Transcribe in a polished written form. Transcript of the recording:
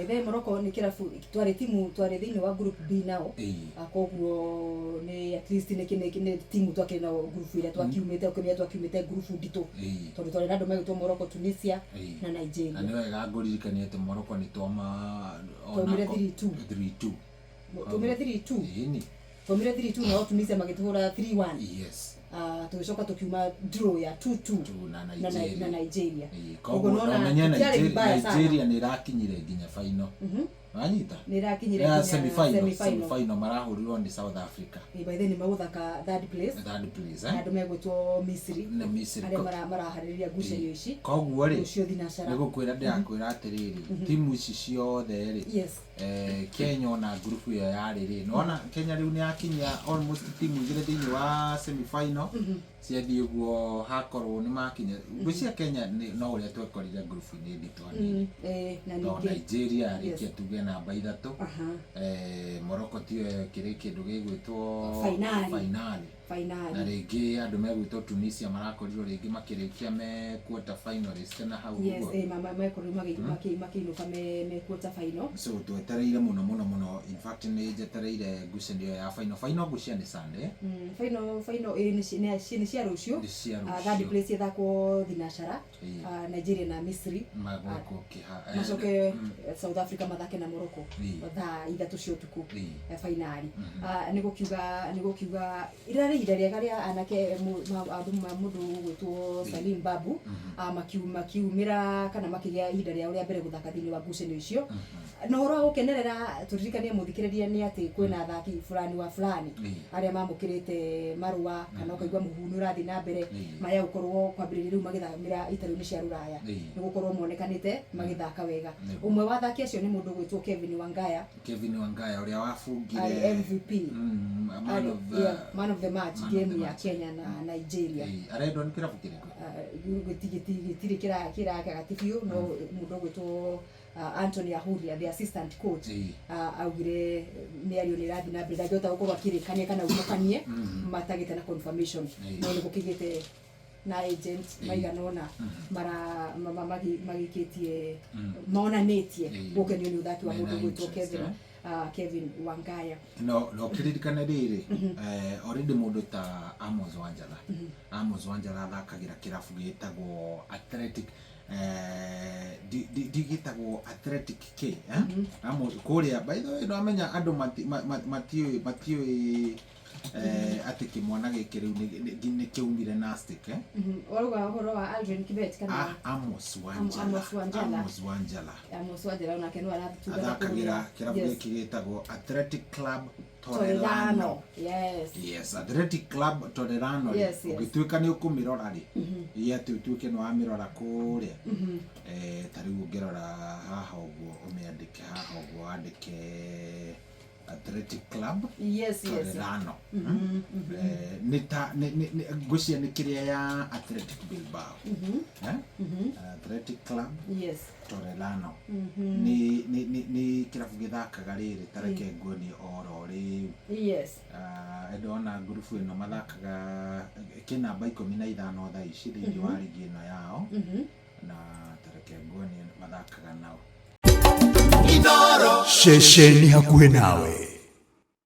Ithe Morocco ni kirabu twari timu twari thini wa group B nao akoguo ni at least ni timu twake na group ile twakiumite ukimya twakiumite group ndito tondu twari nando megitwo Morocco, Tunisia na Nigeria. Na niwe gaguririkania ate Morocco ni twama ona 3-2 tumire 3-2 ini tumire 3-2 na Tunisia magituhura 3-1. Yes. Tugicoka tukiuma draw ya 2-2 na Nigeria. Koguo na Nigeria ni rakinyire nginya final. Anyita ni rakinyire nginya semi-final marahurirwo ni South Africa. By the way maguthaka third place andu megwitwo Misri aria marahariria ngucanio ici. Koguo ri nigukwira ndirakwira atiriri timu ici ciothe ri Kenya na group iyo yari ri nona Kenya riu ni yakinya almost timu igire thiini wa semi-final ciathie guo hakorwo ni makinya gucia Kenya no uria twekorire group ni ndito na Nigeria rikia tuge namba 3 Morocco tio kire kindu gigwitwo final na ringi andu megwitwo Tunisia marakorirwo ringi makirikia me quarter finalist na hau guo mekorirwo makiinuka me quarter final. So twetereire muno in fact ni jetereire ngucanio ya final gucia ni Sunday final ni cia rucio third place ithakwo thinashara Nigeria na Misri magoko macoke South Africa mathake na Morocco thaa 3 cia utuku finali. Nigukiuga irari riega ria anake mundu gwitwo Salim Babu makiumira kana makigia ihinda ria uria mbere guthaka thini wa ngucanio icio no horo gukenerera turirikanie muthikiriria ni ati kwina athaki fulani wa fulani aria mamukirite marua kana ukaigwa muhunu urathi na mbere maya gukorwo kwambiriria riu magithamira itaro-ini cia ruraya ni gukorwo monekanite magithaka wega. Umwe wa athaki acio ni mundu gwitwo Kevin Wangaya uria wafungire MVP man of the match game ya Kenya na Nigeria. Arendwo ni kirabu kiriko gitiri kira gatibiu no mundu gwitwo Anthony Ahuria the assistant coach augire miario ni rathi na mbere ngota gukorwo akirikania kana umukanie matagite na confirmation no ni gukigite na agent maiganona mara magikitie maonanitie gukenio ni uthaki wa mundu gwitwo Kevin Wangaya. No kiririkane riri already mundu ta Amos Wanjala thakagira kirabu gitagwo Athletic digitagwo Athletic K Amos kuria by the way no amenya andu matioi ati kimwana gikiriu ni kiumire nastic oruga horo wa Aldrin Kibet kana Amos Wanjala ona kenwa arathuga kagira kirabu gikigitagwo Athletic Club Torelano. Yes, Athletic Club Torelano. Ugituika ni ukumirora ri iya tutuike no amirora kuria tariu ngerora haha uguo umiandike haha uguo andike Athletic Club Torelano. Gucia ni kiria ya Athletic Bilbao Athletic Club Torelano ni kirabu githakaga riri tareke nguoni oro riu edona group ino mathakaga kinamba 15 thaa ici thini wa ligi ino yao na tareke nguoni mathakaga nao Shesheni hakuhe nawe.